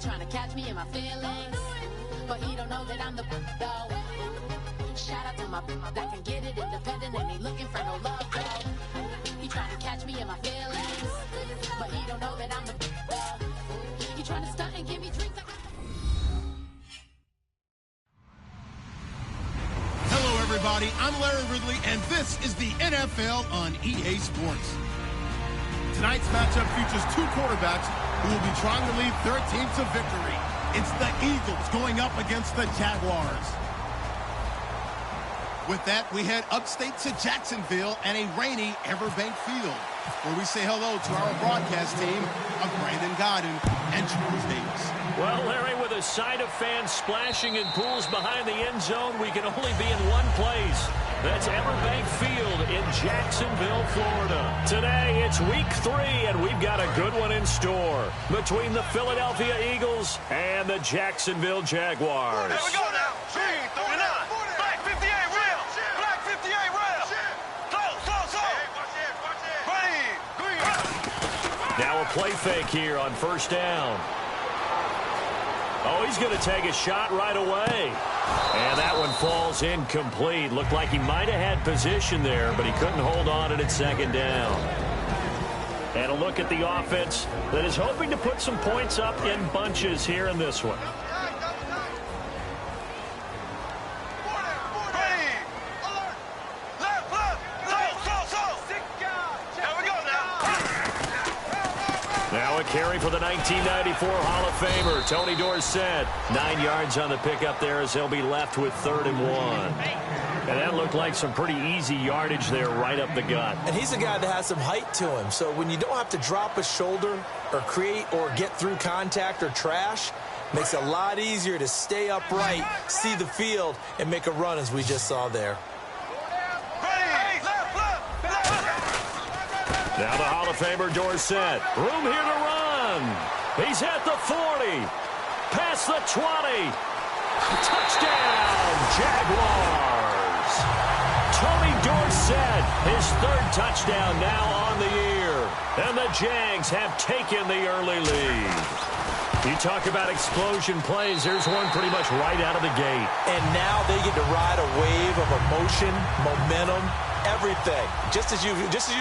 trying to catch me in my feelings, but he don't know that I'm the though. Shout out to my that can get it independent and ain't looking for no love though. He trying to catch me in my feelings, but he don't know that I'm the though. He trying to stunt and give me drinks. Hello, everybody. I'm Larry Ridley, and this is the NFL on EA Sports. Tonight's matchup features two quarterbacks who will be trying to lead their team to victory. It's the Eagles going up against the Jaguars. With that, we head upstate to Jacksonville and a rainy Everbank Field, where we say hello to our broadcast team of Brandon Godden and Charles Davis. Well, Larry, with a side of fans splashing in pools behind the end zone, we can only be in one place. That's Everbank Field in Jacksonville, Florida. Today, it's week 3, and we've got a good one in store between the Philadelphia Eagles and the Jacksonville Jaguars. Here we go now. 339. Black 58 real. Black 58 real. Slow. Ready. Now a play fake here on first down. Oh, he's going to take a shot right away. And that one falls incomplete. Looked like he might have had position there, but he couldn't hold on at second down. And a look at the offense that is hoping to put some points up in bunches here in this one. Carry for the 1994 Hall of Famer, Tony Dorsett. 9 yards on the pickup there as they'll be left with 3rd and 1. And that looked like some pretty easy yardage there right up the gut. And he's a guy that has some height to him. So when you don't have to drop a shoulder or create or get through contact or trash, makes it a lot easier to stay upright, see the field, and make a run as we just saw there. Now the Hall of Famer Dorsett. Room here to run. He's at the 40. Past the 20. Touchdown, Jaguars. Tony Dorsett, his 3rd touchdown now on the year. And the Jags have taken the early lead. You talk about explosion plays. There's one pretty much right out of the gate. And now they get to ride a wave of emotion, momentum, everything. Just as you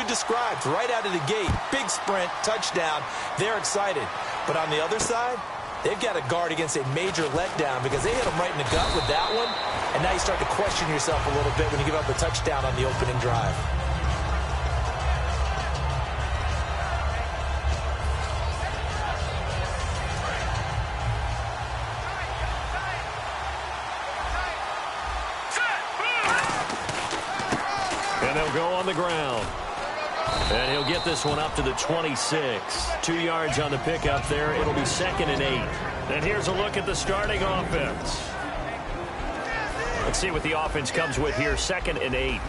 described, right out of the gate, big sprint, touchdown. They're excited. But on the other side, they've got to guard against a major letdown because they hit them right in the gut with that one. And now you start to question yourself a little bit when you give up a touchdown on the opening drive. And they'll go on the ground. And he'll get this one up to the 26. 2 yards on the pickup there. It'll be 2nd and 8. And here's a look at the starting offense. Let's see what the offense comes with here. 2nd and 8. Here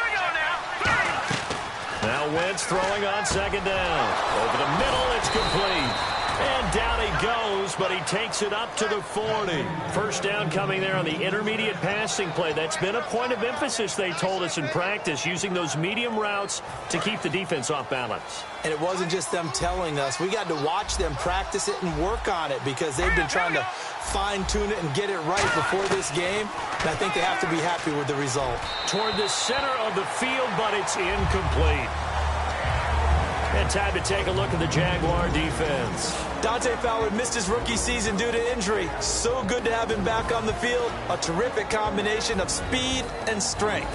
we go now. Now Wentz throwing on 2nd down. Over the middle, it's complete. And down he goes, but he takes it up to the 40. First down coming there on the intermediate passing play. That's been a point of emphasis, they told us in practice, using those medium routes to keep the defense off balance. And it wasn't just them telling us. We got to watch them practice it and work on it because they've been trying to fine-tune it and get it right before this game. And I think they have to be happy with the result. Toward the center of the field, but it's incomplete. And time to take a look at the Jaguar defense. Dante Fowler missed his rookie season due to injury. So good to have him back on the field. A terrific combination of speed and strength.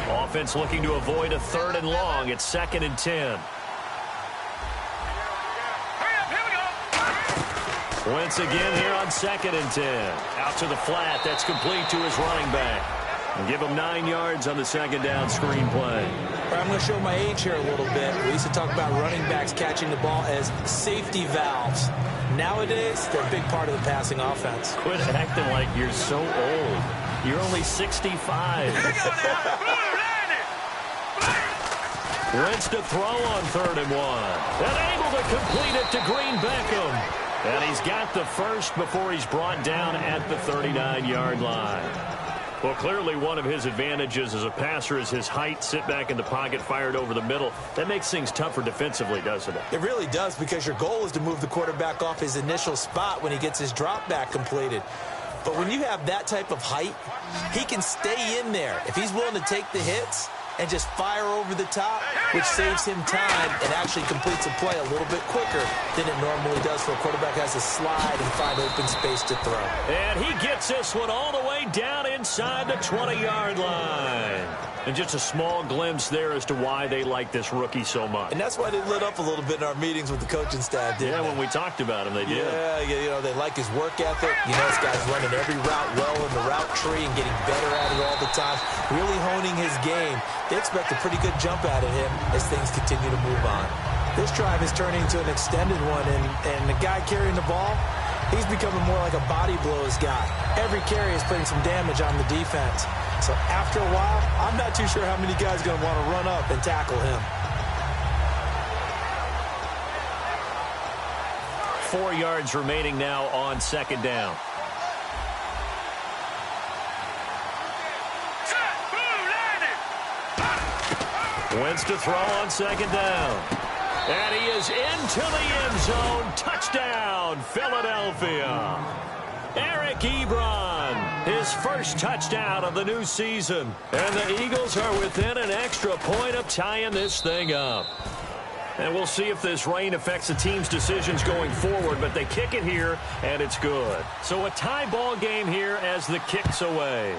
Offense looking to avoid a 3rd and long. It's 2nd and 10. Wentz again here on 2nd and 10. Out to the flat. That's complete to his running back. And give him 9 yards on the 2nd down screen play. I'm going to show my age here a little bit. We used to talk about running backs catching the ball as safety valves. Nowadays, they're a big part of the passing offense. Quit acting like you're so old. You're only 65. Wentz to throw on 3rd and 1. And able to complete it to Green Beckham. And he's got the first before he's brought down at the 39-yard line. Well, clearly one of his advantages as a passer is his height. Sit back in the pocket, fired over the middle. That makes things tougher defensively, doesn't it? It really does, because your goal is to move the quarterback off his initial spot when he gets his drop back completed. But when you have that type of height, he can stay in there. If he's willing to take the hits and just fire over the top, which saves him time and actually completes a play a little bit quicker than it normally does for a quarterback who has to slide and find open space to throw. And he gets this one all the way down inside the 20-yard line. And just a small glimpse there as to why they like this rookie so much. And that's why they lit up a little bit in our meetings with the coaching staff, didn't they? When we talked about him, they did. Yeah, you know, they like his work ethic. You know, this guy's running every route well in the route tree and getting better at it all the time, really honing his game. They expect a pretty good jump out of him as things continue to move on. This drive is turning into an extended one, and the guy carrying the ball, he's becoming more like a body blows guy. Every carry is putting some damage on the defense. So after a while, I'm not too sure how many guys are going to want to run up and tackle him. 4 yards remaining now on second down. Wentz to throw on second down. And he is into the end zone. Touchdown, Philadelphia. Eric Ebron, his first touchdown of the new season. And the Eagles are within an extra point of tying this thing up. And we'll see if this rain affects the team's decisions going forward, but they kick it here, and it's good. So a tie ball game here as the kick's away.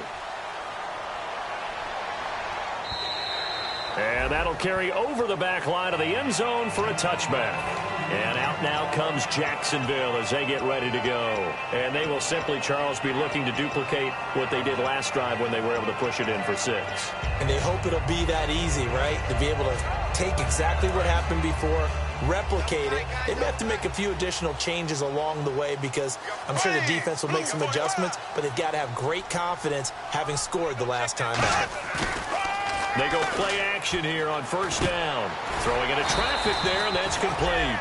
And that'll carry over the back line of the end zone for a touchback. And out now comes Jacksonville as they get ready to go. And they will simply, Charles, be looking to duplicate what they did last drive when they were able to push it in for 6. And they hope it'll be that easy, right? To be able to take exactly what happened before, replicate it. They may have to make a few additional changes along the way because I'm sure the defense will make some adjustments, but they've got to have great confidence having scored the last time out. They go play action here on first down. Throwing into traffic there, and that's complete.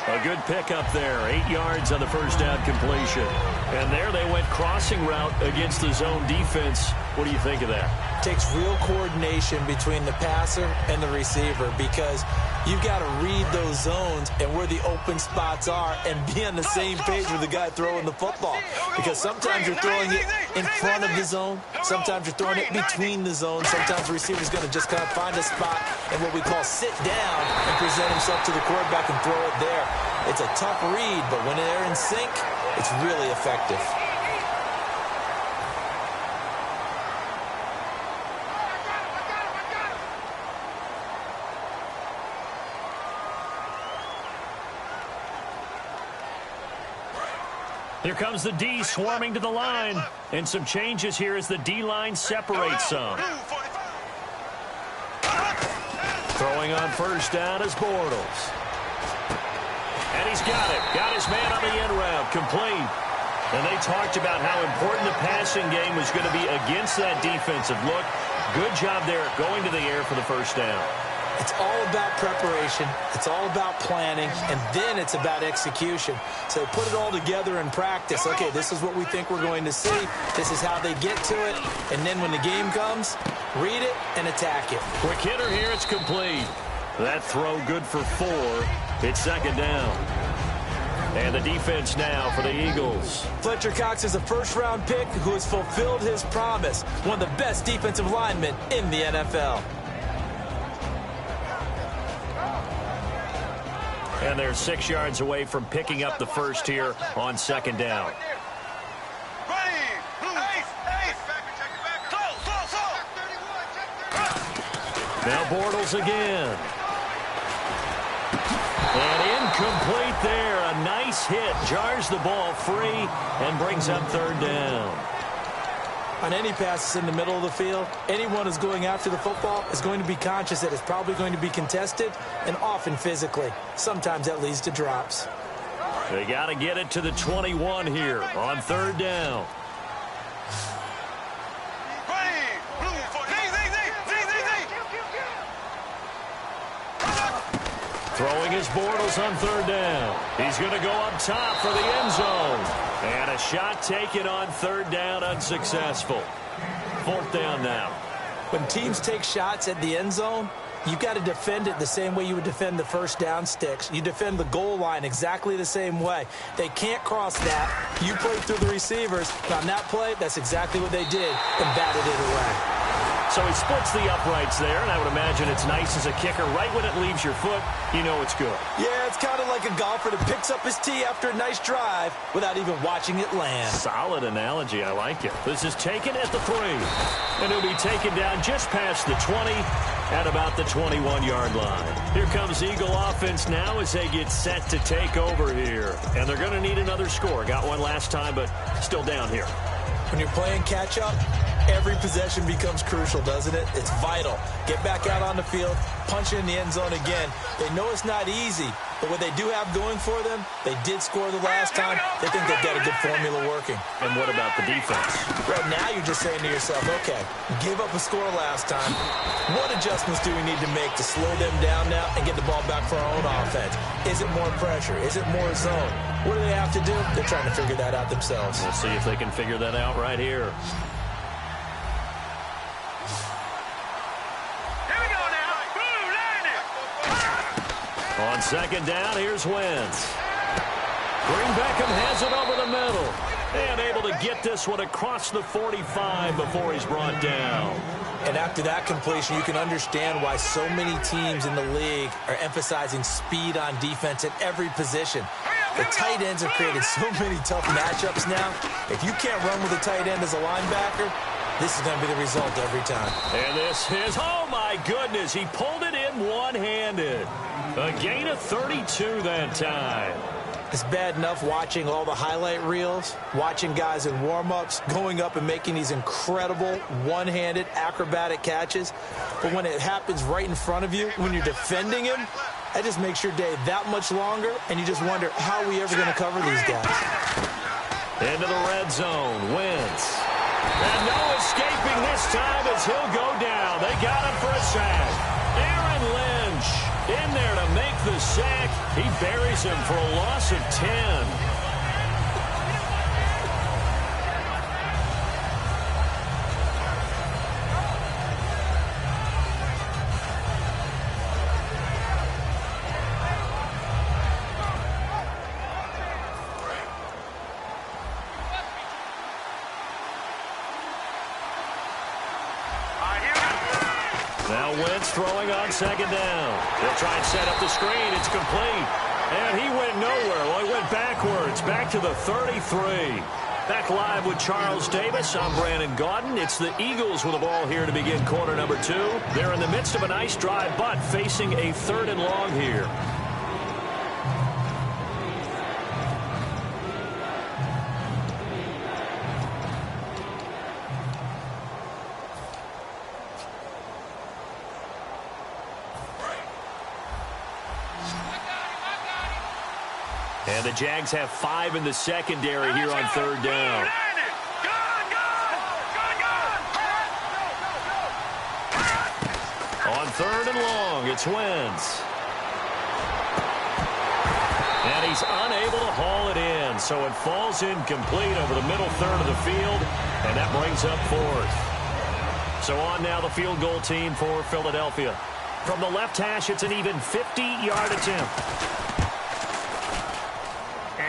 A good pickup there. 8 yards on the first down completion. And there they went crossing route against the zone defense. What do you think of that? Takes real coordination between the passer and the receiver because you've got to read those zones and where the open spots are and be on the same page with the guy throwing the football. Because sometimes you're throwing it in front of the zone. Sometimes you're throwing it between the zones. Sometimes the receiver's going to just kind of find a spot and what we call sit down and present himself to the quarterback and throw it there. It's a tough read, but when they're in sync, it's really effective. Here comes the D swarming to the line. And some changes here as the D-line separates some. Throwing on first down is Bortles. And he's got it. Got his man on the end route. Complete. And they talked about how important the passing game was going to be against that defensive look. Good job there going to the air for the first down. It's all about preparation. It's all about planning. And then it's about execution. So they put it all together in practice. Okay, this is what we think we're going to see. This is how they get to it. And then when the game comes, read it and attack it. Quick hitter here. It's complete. That throw good for 4. It's second down. And the defense now for the Eagles. Fletcher Cox is a first-round pick who has fulfilled his promise. One of the best defensive linemen in the NFL. And they're 6 yards away from picking up the first here on second down. Now Bortles again. And incomplete there. A nice hit. Jars the ball free and brings up third down. On any passes in the middle of the field, anyone who's going after the football is going to be conscious that it's probably going to be contested and often physically. Sometimes that leads to drops. They got to get it to the 21 here on third down. Throwing his Bortles on third down. He's going to go up top for the end zone. And a shot taken on third down, unsuccessful. Fourth down now. When teams take shots at the end zone, you've got to defend it the same way you would defend the first down sticks. You defend the goal line exactly the same way. They can't cross that. You play through the receivers. And on that play, that's exactly what they did and batted it away. So he splits the uprights there, and I would imagine it's nice as a kicker. Right when it leaves your foot, you know it's good. Yeah, it's kind of like a golfer that picks up his tee after a nice drive without even watching it land. Solid analogy. I like it. This is taken at the 3. And it'll be taken down just past the 20 at about the 21-yard line. Here comes Eagle offense now as they get set to take over here. And they're going to need another score. Got one last time, but still down here. When you're playing catch-up, every possession becomes crucial, doesn't it? It's vital. Get back out on the field, punch it in the end zone again. They know it's not easy, but what they do have going for them, they did score the last time. They think they've got a good formula working. And what about the defense? Right now you're just saying to yourself, okay, gave up a score last time. What adjustments do we need to make to slow them down now and get the ball back for our own offense? Is it more pressure? Is it more zone? What do they have to do? They're trying to figure that out themselves. We'll see if they can figure that out right here. On second down, here's Wentz. Green Beckham has it over the middle. And able to get this one across the 45 before he's brought down. And after that completion, you can understand why so many teams in the league are emphasizing speed on defense at every position. The tight ends have created so many tough matchups now. If you can't run with a tight end as a linebacker, this is going to be the result every time. And this is, oh my goodness, he pulled it in one-handed. A gain of 32 that time. It's bad enough watching all the highlight reels, watching guys in warm-ups, going up and making these incredible one-handed acrobatic catches. But when it happens right in front of you, when you're defending him, that just makes your day that much longer, and you just wonder, how are we ever going to cover these guys? Into the red zone, Wentz. And no escaping this time as he'll go down. They got him for a sack. Aaron Lynch in there to make the sack. He buries him for a loss of 10. Now Wentz throwing on second down. They'll try and set up the screen. It's complete. And he went nowhere. Well, he went backwards. Back to the 33. Back live with Charles Davis. I'm Brandon Gaudin. It's the Eagles with the ball here to begin quarter number 2. They're in the midst of a nice drive, but facing a 3rd and long here. And the Jags have 5 in the secondary here on 3rd down. On 3rd and long, it's Wentz. And he's unable to haul it in, so it falls incomplete over the middle third of the field, and that brings up 4th. So on now the field goal team for Philadelphia. From the left hash, it's an even 50-yard attempt.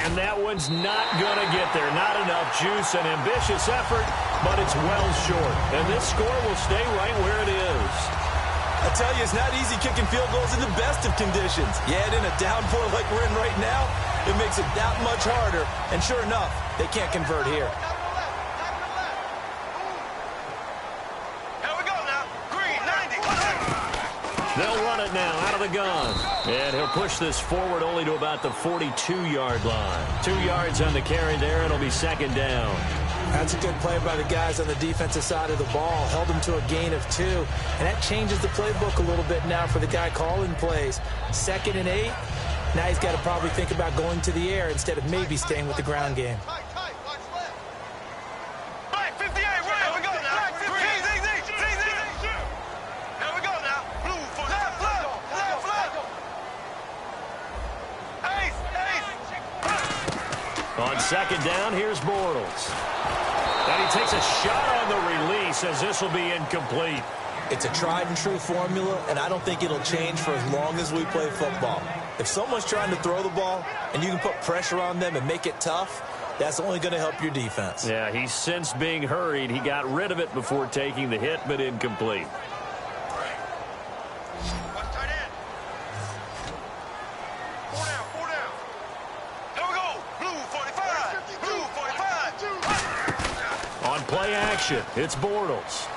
And that one's not going to get there. Not enough juice, an ambitious effort, but it's well short. And this score will stay right where it is. I tell you, it's not easy kicking field goals in the best of conditions. You add in a downpour like we're in right now, it makes it that much harder. And sure enough, they can't convert here. They'll run it now out of the gun. And he'll push this forward only to about the 42-yard line. 2 yards on the carry there. It'll be 2nd down. That's a good play by the guys on the defensive side of the ball. Held them to a gain of 2. And that changes the playbook a little bit now for the guy calling plays. 2nd and 8. Now he's got to probably think about going to the air instead of maybe staying with the ground game. On second down, here's Bortles. And he takes a shot on the release as this will be incomplete. It's a tried-and-true formula, and I don't think it'll change for as long as we play football. If someone's trying to throw the ball and you can put pressure on them and make it tough, that's only going to help your defense. Yeah, he's since being hurried. He got rid of it before taking the hit, but incomplete. Play action. It's Bortles.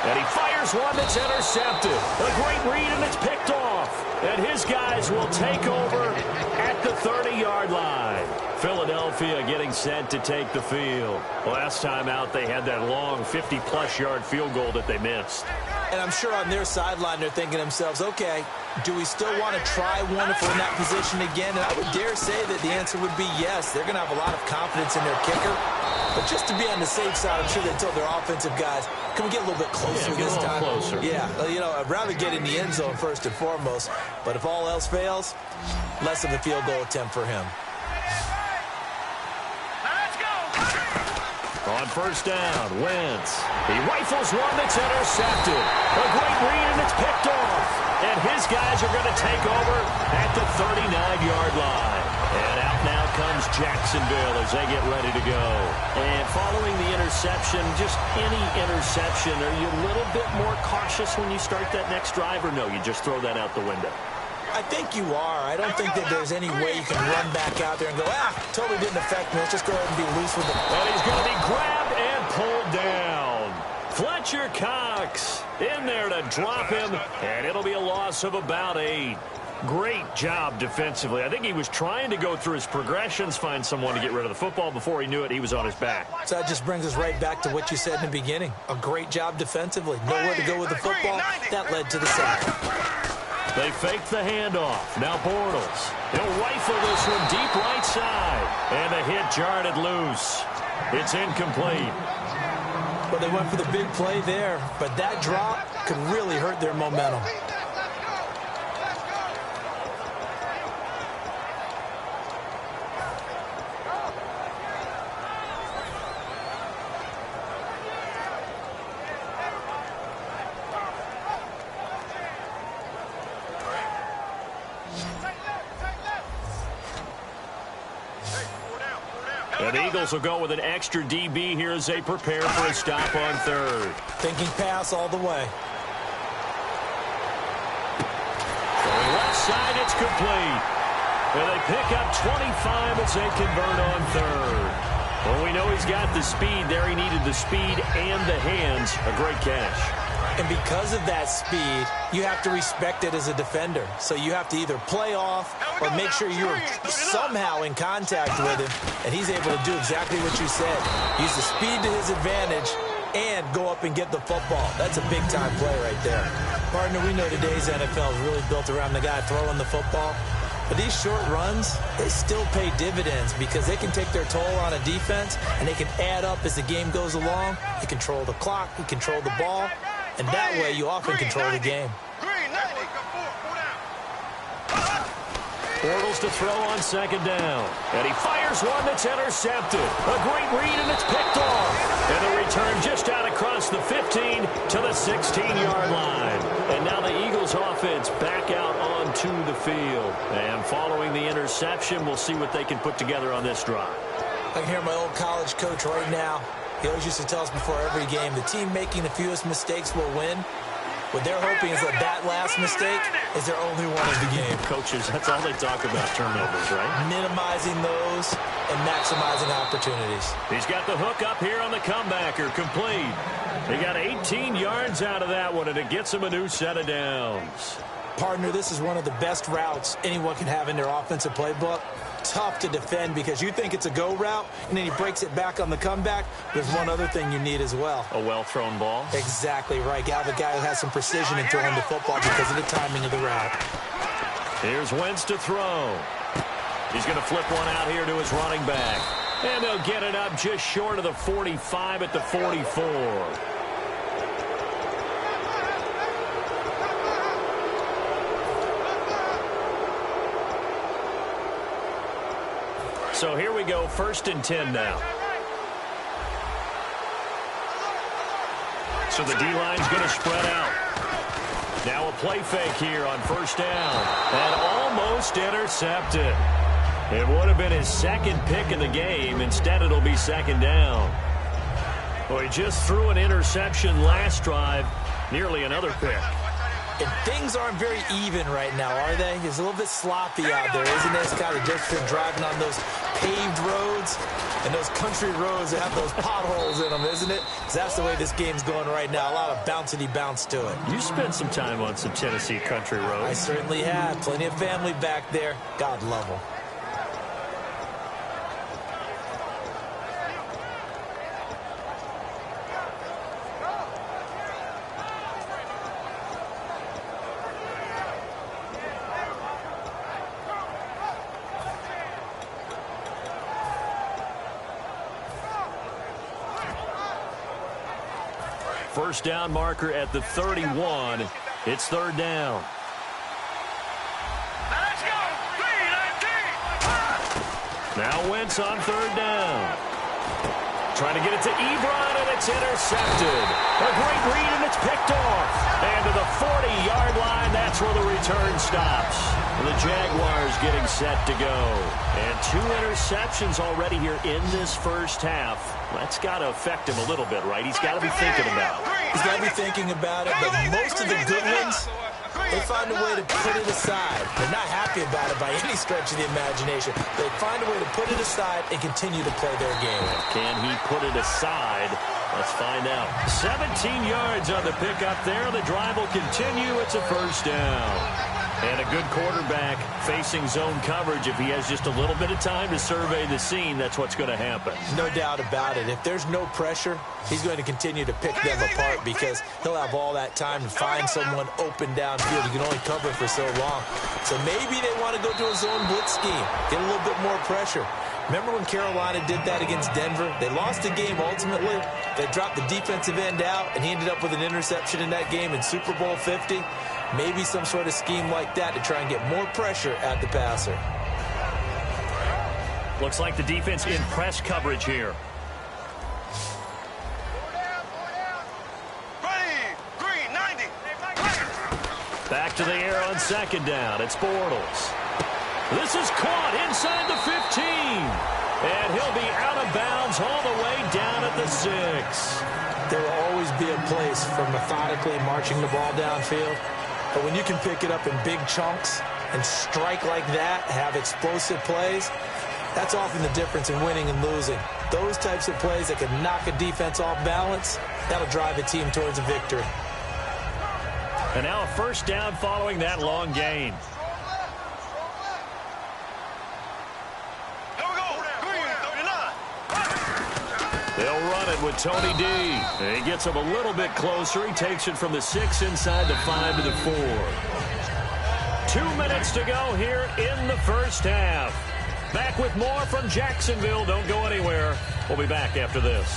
And he fires one that's intercepted. A great read, and it's picked off. And his guys will take over at the 30-yard line. Philadelphia getting set to take the field. Last time out, they had that long 50-plus yard field goal that they missed. And I'm sure on their sideline, they're thinking to themselves, okay, do we still want to try one if we're in that position again? And I would dare say that the answer would be yes. They're going to have a lot of confidence in their kicker. But just to be on the safe side, I'm sure they told their offensive guys, can we get a little bit closer this time? Closer. Yeah, I'd rather get in the end zone first and foremost. But if all else fails, less of a field goal attempt for him. On first down, Wentz. He rifles one that's intercepted. A great read, and it's picked off. And his guys are going to take over at the 39-yard line. And out now comes Jacksonville as they get ready to go. And following the interception, just any interception, are you a little bit more cautious when you start that next drive, or no, you just throw that out the window? I think you are. I don't think that there's any way you can run back out there and go, totally didn't affect me. Let's just go ahead and be loose with it. And he's going to be grabbed and pulled down. Fletcher Cox in there to drop him, and it'll be a loss of about 8. Great job defensively. I think he was trying to go through his progressions, find someone to get rid of the football. Before he knew it, he was on his back. So that just brings us right back to what you said in the beginning. A great job defensively. Nowhere to go with the football. That led to the sack. They fake the handoff. Now Bortles. He'll rifle this one deep right side. And the hit jarred it loose. It's incomplete. Well, they went for the big play there, but that drop could really hurt their momentum. And the Eagles will go with an extra DB here as they prepare for a stop on third. Thinking pass all the way. Going left side, it's complete. And they pick up 25 as they convert on third. Well, we know he's got the speed there. He needed the speed and the hands. A great catch. And because of that speed, you have to respect it as a defender. So you have to either play off or make sure you're somehow in contact with him, and he's able to do exactly what you said. Use the speed to his advantage and go up and get the football. That's a big-time play right there. Partner, we know today's NFL is really built around the guy throwing the football. But these short runs, they still pay dividends because they can take their toll on a defense, and they can add up as the game goes along. You control the clock, you control the ball, and that way you often control the game. Bortles to throw on second down. And he fires one that's intercepted. A great read, and it's picked off. And the return just out across the 15 to the 16-yard line. And now the Eagles offense back out onto the field. And following the interception, we'll see what they can put together on this drive. I can hear my old college coach right now. He always used to tell us before every game, the team making the fewest mistakes will win. What they're hoping is that last mistake is their only one of the game. Coaches, that's all they talk about, turnovers, right? Minimizing those and maximizing opportunities. He's got the hook up here on the comebacker, complete. He got 18 yards out of that one, and it gets him a new set of downs. Partner, this is one of the best routes anyone can have in their offensive playbook. Tough to defend because you think it's a go route, and then he breaks it back on the comeback. There's one other thing you need as well. A well-thrown ball? Exactly right. You have a guy who has some precision in throwing the football because of the timing of the route. Here's Wentz to throw. He's going to flip one out here to his running back. And they'll get it up just short of the 45 at the 44. So here we go, 1st and 10 now. So the D-line's going to spread out. Now a play fake here on 1st down. And almost intercepted. It would have been his 2nd pick of the game. Instead, it'll be 2nd down. Well, he just threw an interception last drive. Nearly another pick. And things aren't very even right now, are they? It's a little bit sloppy out there, isn't it? It's kind of different from driving on those paved roads and those country roads that have those potholes in them, isn't it? 'Cause that's the way this game's going right now. A lot of bouncy bounce to it. You spent some time on some Tennessee country roads. I certainly have. Plenty of family back there. God love them. First down marker at the 31. It's 3rd down. Let's go. 3-19. Now Wentz on 3rd down. Trying to get it to Ebron, and it's intercepted. A great read, and it's picked off. And to the 40-yard line, that's where the return stops. The Jaguars getting set to go. And 2 interceptions already here in this first half. That's got to affect him a little bit, right? He's got to be thinking about it. He's got to be thinking about it, but most of the good ones, they find a way to put it aside. They're not happy about it by any stretch of the imagination. They find a way to put it aside and continue to play their game. Can he put it aside? Let's find out. 17 yards on the pickup there. The drive will continue. It's a 1st down. And a good quarterback facing zone coverage. If he has just a little bit of time to survey the scene, that's what's going to happen. No doubt about it. If there's no pressure, he's going to continue to pick them apart because he'll have all that time to find someone open downfield. You can only cover for so long. So maybe they want to go to a zone blitz scheme, get a little bit more pressure. Remember when Carolina did that against Denver? They lost the game ultimately. They dropped the defensive end out, and he ended up with an interception in that game in Super Bowl 50. Maybe some sort of scheme like that to try and get more pressure at the passer. Looks like the defense in press coverage here. Green, 90. Back to the air on 2nd down. It's Bortles. This is caught inside the 15. And he'll be out of bounds all the way down at the 6. There will always be a place for methodically marching the ball downfield. But when you can pick it up in big chunks and strike like that, have explosive plays, that's often the difference in winning and losing. Those types of plays that can knock a defense off balance, that'll drive a team towards a victory. And now a 1st down following that long gain. Here we go. Green, 39. They'll run it with Tony D. And he gets him a little bit closer. He takes it from the 6 inside the 5 to the 4. 2 minutes to go here in the first half. Back with more from Jacksonville. Don't go anywhere. We'll be back after this.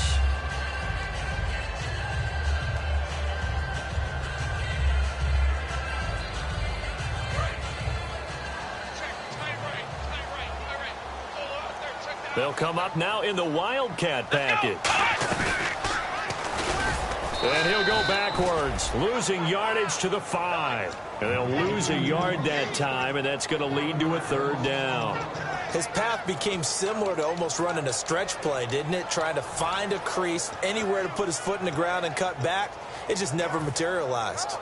They'll come up now in the Wildcat package. And he'll go backwards, losing yardage to the 5. And they'll lose a yard that time, and that's going to lead to a 3rd down. His path became similar to almost running a stretch play, didn't it? Trying to find a crease, anywhere to put his foot in the ground and cut back. It just never materialized.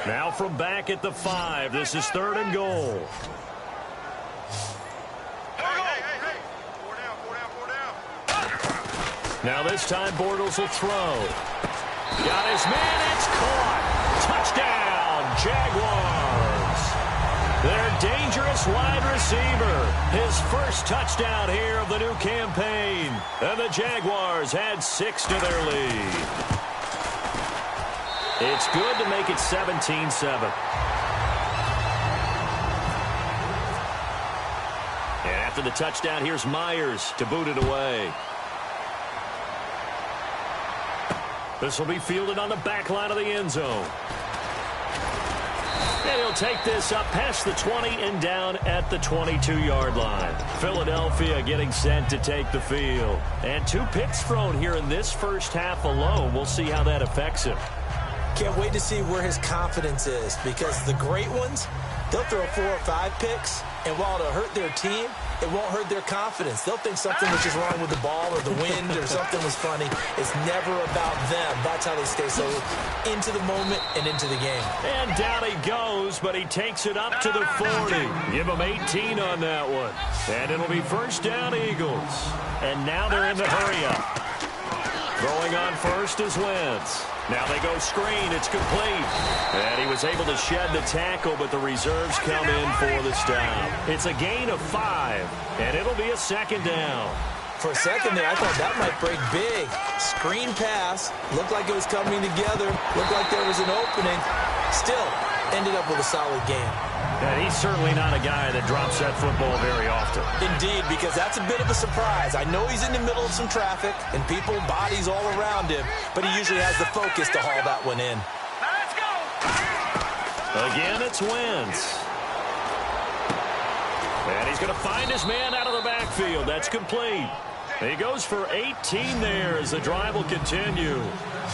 Now from back at the 5, this is 3rd and goal. Now this time Bortles will throw. Got his man, it's caught. Touchdown, Jaguars. Their dangerous wide receiver. His first touchdown here of the new campaign. And the Jaguars add 6 to their lead. It's good to make it 17-7. And after the touchdown, here's Myers to boot it away. This will be fielded on the back line of the end zone. And he'll take this up past the 20 and down at the 22-yard line. Philadelphia getting set to take the field. And 2 picks thrown here in this first half alone. We'll see how that affects him. Can't wait to see where his confidence is, because the great ones, they'll throw 4 or 5 picks, and while it'll hurt their team, it won't hurt their confidence. They'll think something was just wrong with the ball or the wind or something was funny. It's never about them. That's how they stay so into the moment and into the game. And down he goes, but he takes it up to the 40. Give him 18 on that one. And it'll be first down, Eagles. And now they're in the hurry-up. Throwing on first is Wentz. Now they go screen. It's complete. And he was able to shed the tackle, but the reserves come in for the stop. It's a gain of 5, and it'll be a second down. For a second there, I thought that might break big. Screen pass. Looked like it was coming together. Looked like there was an opening. Still, ended up with a solid game. And he's certainly not a guy that drops that football very often. Indeed, because that's a bit of a surprise. I know he's in the middle of some traffic and people, bodies all around him, but he usually has the focus to haul that one in. Now let's go. Again, it's Wentz. And he's going to find his man out of the backfield. That's complete. He goes for 18 there as the drive will continue.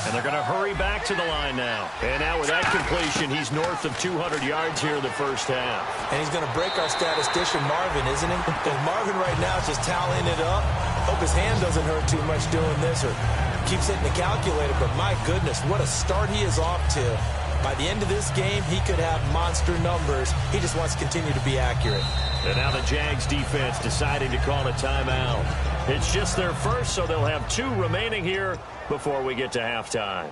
And they're going to hurry back to the line now. And now with that completion, he's north of 200 yards here in the first half. And he's going to break our statistician, Marvin, isn't he? Because Marvin right now is just tallying it up. Hope his hand doesn't hurt too much doing this or keeps hitting the calculator. But my goodness, what a start he is off to. By the end of this game, he could have monster numbers. He just wants to continue to be accurate. And now the Jags defense deciding to call a timeout. It's just their first, so they'll have 2 remaining here before we get to halftime.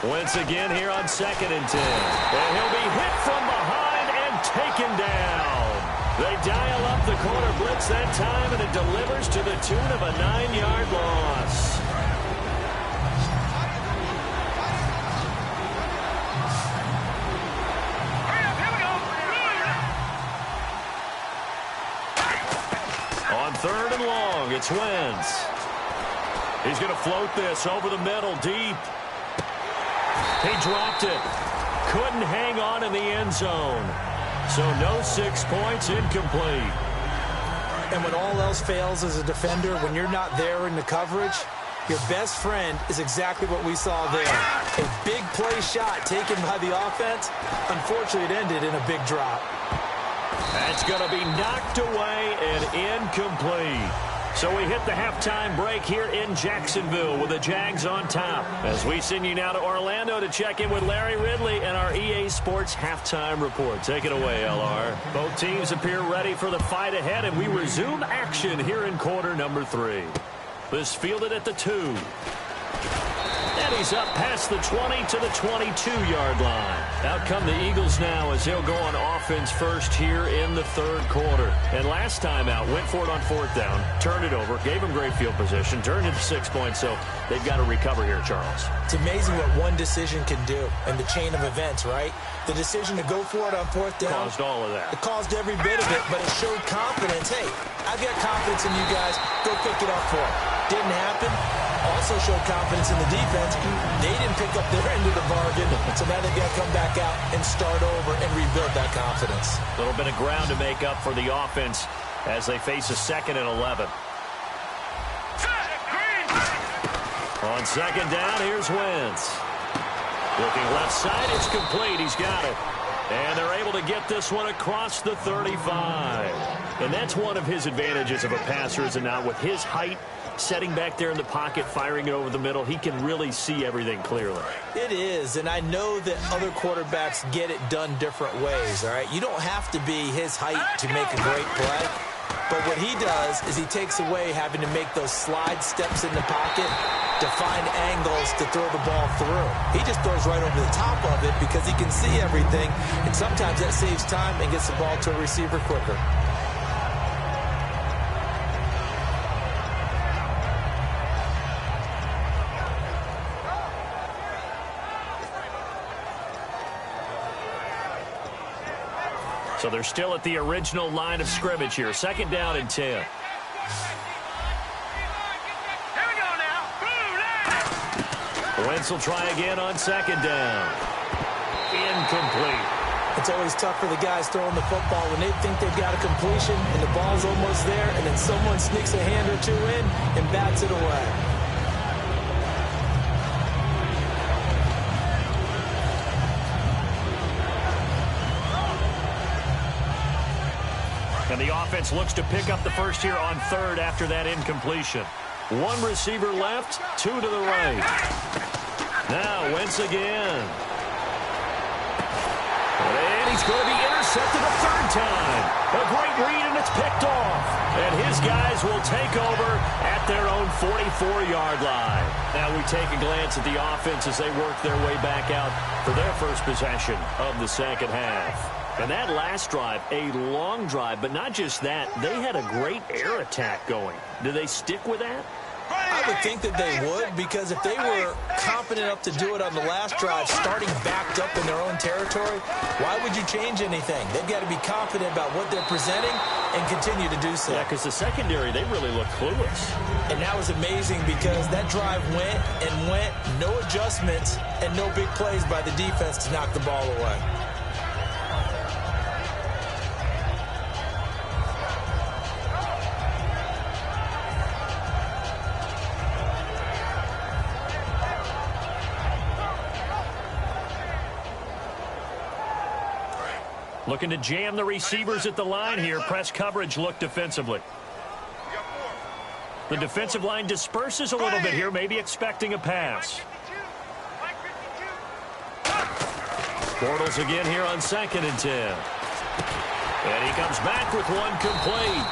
Once again here on 2nd and 10. And he'll be hit from behind and taken down. They dial up the corner blitz that time, and it delivers to the tune of a 9-yard loss. On 3rd and long, it's Wentz. He's going to float this over the middle deep. He dropped it. Couldn't hang on in the end zone. So no 6 points, incomplete. And when all else fails as a defender, when you're not there in the coverage, your best friend is exactly what we saw there. A big play shot taken by the offense. Unfortunately, it ended in a big drop. That's going to be knocked away and incomplete. So we hit the halftime break here in Jacksonville with the Jags on top. As we send you now to Orlando to check in with Larry Ridley and our EA Sports halftime report. Take it away, LR. Both teams appear ready for the fight ahead, and we resume action here in quarter number 3. This fielded at the 2. And he's up past the 20 to the 22-yard line. Out come the Eagles now as they'll go on offense first here in the 3rd quarter. And last time out, went for it on 4th down, turned it over, gave him great field position, turned it to 6 points, so they've got to recover here, Charles. It's amazing what one decision can do in the chain of events, right? The decision to go for it on 4th down. Caused all of that. It caused every bit of it, but it showed confidence. Hey, I've got confidence in you guys. Go pick it up for it. Didn't happen. Also showed confidence in the defense. They didn't pick up their end of the bargain, so now they've got to come back out and start over and rebuild that confidence. A little bit of ground to make up for the offense as they face a 2nd and 11. On 2nd down, here's Wentz. Looking left side, it's complete. He's got it. And they're able to get this one across the 35. And that's one of his advantages of a passer, is it not? With his height, setting back there in the pocket, firing it over the middle, he can really see everything clearly. It is, and I know that other quarterbacks get it done different ways, all right? You don't have to be his height to make a great play. But what he does is he takes away having to make those slide steps in the pocket to find angles to throw the ball through. He just throws right over the top of it because he can see everything, and sometimes that saves time and gets the ball to a receiver quicker. So they're still at the original line of scrimmage here. 2nd down and 10. Here we go now. Wentz will try again on 2nd down. Incomplete. It's always tough for the guys throwing the football when they think they've got a completion and the ball's almost there, and then someone sneaks a hand or two in and bats it away. And the offense looks to pick up the first here on 3rd after that incompletion. 1 receiver left, 2 to the right. Now Wentz again. And he's going to be intercepted a 3rd time. A great read, and it's picked off. And his guys will take over at their own 44-yard line. Now we take a glance at the offense as they work their way back out for their first possession of the 2nd half. And that last drive, a long drive, but not just that. They had a great air attack going. Do they stick with that? I would think that they would, because if they were confident enough to do it on the last drive, starting backed up in their own territory, why would you change anything? They've got to be confident about what they're presenting and continue to do so. Yeah, because the secondary, they really look clueless. And that was amazing because that drive went and went, no adjustments, and no big plays by the defense to knock the ball away. Looking to jam the receivers at the line here. Press coverage look defensively. The defensive line disperses a little bit here, maybe expecting a pass. Bortles again here on 2nd and 10. And he comes back with one complete.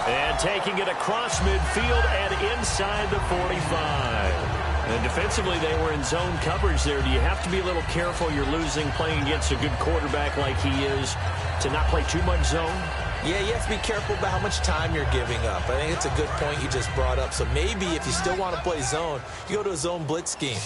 And taking it across midfield and inside the 45. And defensively, they were in zone coverage there. Do you have to be a little careful? You're losing playing against a good quarterback like he is to not play too much zone? Yeah, you have to be careful about how much time you're giving up. I think it's a good point you just brought up. So maybe if you still want to play zone, you go to a zone blitz scheme.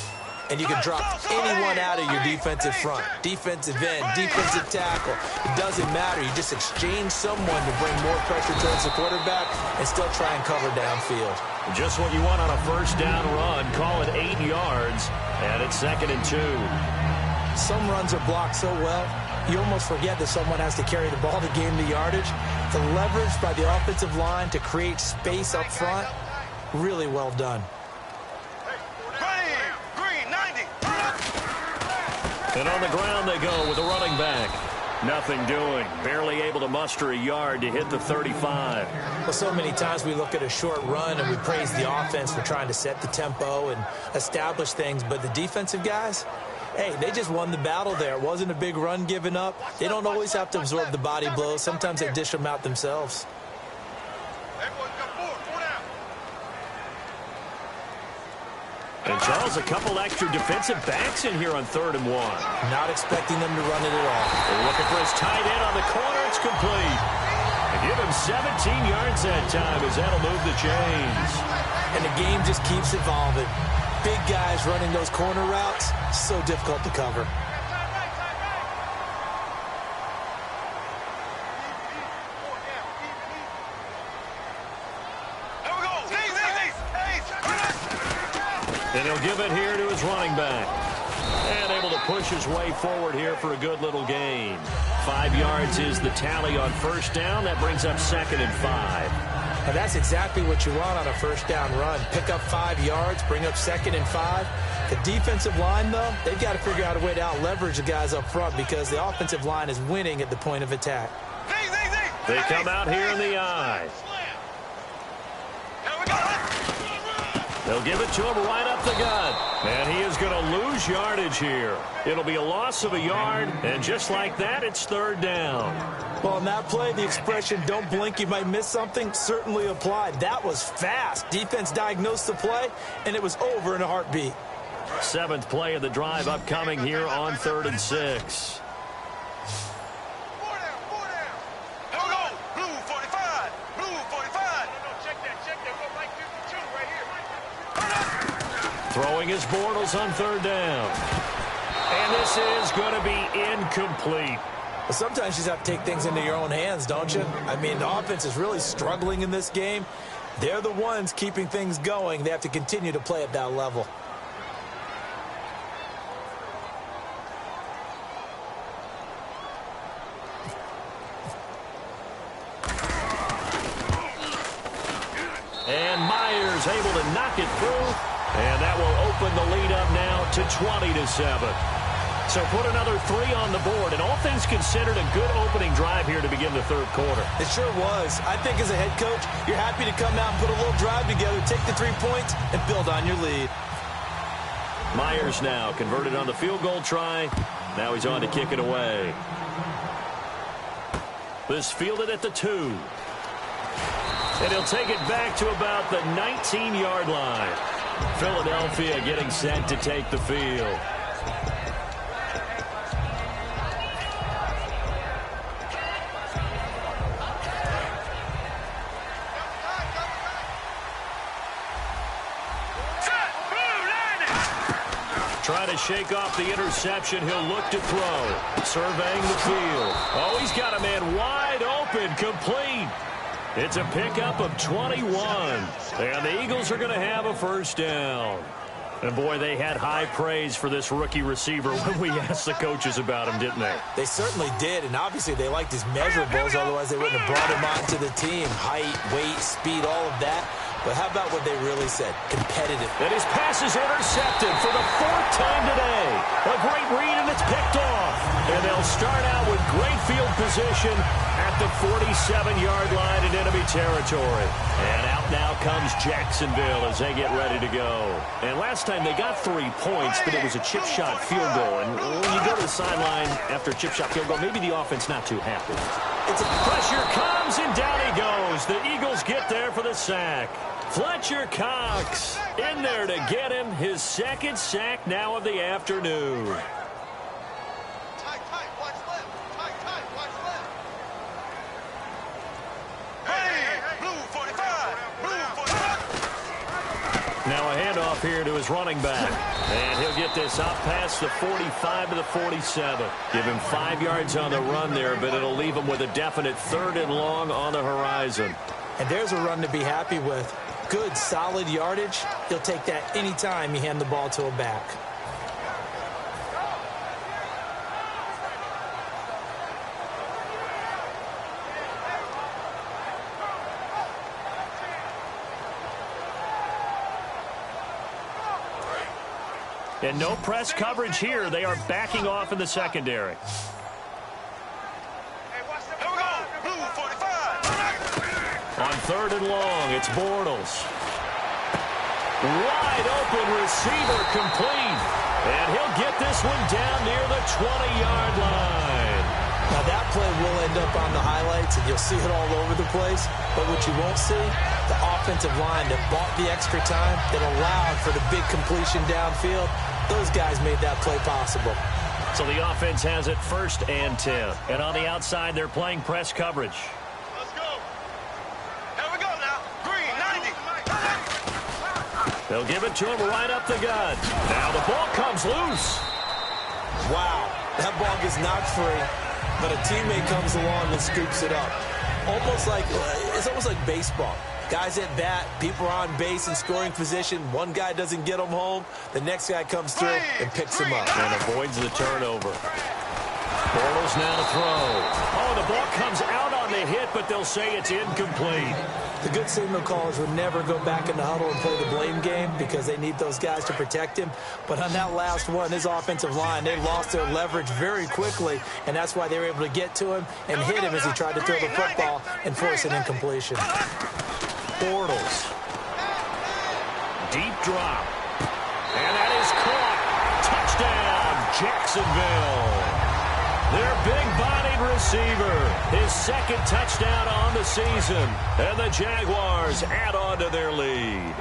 And you can drop anyone out of your defensive front. Defensive end, defensive tackle. It doesn't matter. You just exchange someone to bring more pressure towards the quarterback and still try and cover downfield. Just what you want on a 1st down run. Call it 8 yards. And it's 2nd and 2. Some runs are blocked so well, you almost forget that someone has to carry the ball to gain the yardage. The leverage by the offensive line to create space up front, really well done. And on the ground they go with the running back. Nothing doing. Barely able to muster a yard to hit the 35. Well, so many times we look at a short run and we praise the offense for trying to set the tempo and establish things. But the defensive guys, hey, they just won the battle there. It wasn't a big run given up. They don't always have to absorb the body blows. Sometimes they dish them out themselves. And Charles, a couple extra defensive backs in here on 3rd and 1. Not expecting them to run it at all. They're looking for his tight end on the corner. It's complete. And give him 17 yards that time as that'll move the chains. And the game just keeps evolving. Big guys running those corner routes, so difficult to cover. And he'll give it here to his running back. And able to push his way forward here for a good little gain. 5 yards is the tally on 1st down. That brings up 2nd and 5. And that's exactly what you want on a 1st down run. Pick up 5 yards, bring up 2nd and 5. The defensive line, though, they've got to figure out a way to out-leverage the guys up front because the offensive line is winning at the point of attack. They come out here in the eye. They'll give it to him right up the gut. And he is going to lose yardage here. It'll be a loss of a yard, and just like that, it's 3rd down. Well, in that play, the expression, don't blink, you might miss something, certainly applied. That was fast. Defense diagnosed the play, and it was over in a heartbeat. 7th play of the drive upcoming here on 3rd and 6. Throwing his Bortles on 3rd down. And this is going to be incomplete. But sometimes you just have to take things into your own hands, don't you? I mean, the offense is really struggling in this game. They're the ones keeping things going. They have to continue to play at that level. And Myers able to knock it through. And that will open the lead up now to 20-7. So put another 3 on the board. And all things considered, a good opening drive here to begin the third quarter. It sure was. I think as a head coach, you're happy to come out and put a little drive together, take the 3 points, and build on your lead. Myers now converted on the field goal try. Now he's on to kick it away. This fielded at the 2. And he'll take it back to about the 19-yard line. Philadelphia getting set to take the field. Trying to shake off the interception. He'll look to throw. Surveying the field. Oh, he's got a man wide open, complete. It's a pickup of 21. And the Eagles are going to have a first down. And, boy, they had high praise for this rookie receiver when we asked the coaches about him, didn't they? They certainly did, and obviously they liked his measurables, otherwise they wouldn't have brought him onto the team. Height, weight, speed, all of that. But how about what they really said? Competitive. And his pass is intercepted for the 4th time today. A great read, and it's picked off. And they'll start out with great field position at the 47-yard line in enemy territory. And out now comes Jacksonville as they get ready to go. And last time they got 3 points, but it was a chip shot field goal. And when you go to the sideline after a chip shot field goal, maybe the offense not too happy. Pressure comes, and down he goes. The Eagles get there for the sack. Fletcher Cox in there to get him his 2nd sack now of the afternoon. Tight, watch left. Tight, watch left. Hey, blue 45. Blue 45. Now a handoff here to his running back. And he'll get this up past the 45 to the 47. Give him 5 yards on the run there, but it'll leave him with a definite 3rd and long on the horizon. And there's a run to be happy with. Good, solid yardage. He'll take that anytime you hand the ball to a back. And no press coverage here. They are backing off in the secondary. On 3rd and long, it's Bortles. Wide open receiver complete. And he'll get this one down near the 20-yard line. Now that play will end up on the highlights, and you'll see it all over the place. But what you won't see, the offensive line that bought the extra time, that allowed for the big completion downfield, those guys made that play possible. So the offense has it 1st and 10. And on the outside, they're playing press coverage. They'll give it to him right up the gut. Now the ball comes loose. Wow, that ball gets knocked free, but a teammate comes along and scoops it up. It's almost like baseball. Guys at bat, people are on base in scoring position. One guy doesn't get him home. The next guy comes through and picks him up. And avoids the turnover. Bortles now to throw. Oh, the ball comes out on the hit, but they'll say it's incomplete. The good signal callers would never go back in the huddle and play the blame game because they need those guys to protect him. But on that last one, his offensive line, they lost their leverage very quickly, and that's why they were able to get to him and hit him as he tried to throw the football and force an incompletion. Bortles. Deep drop. And that is caught. Touchdown, Jacksonville. Their big-bodied receiver, his 2nd touchdown on the season. And the Jaguars add on to their lead.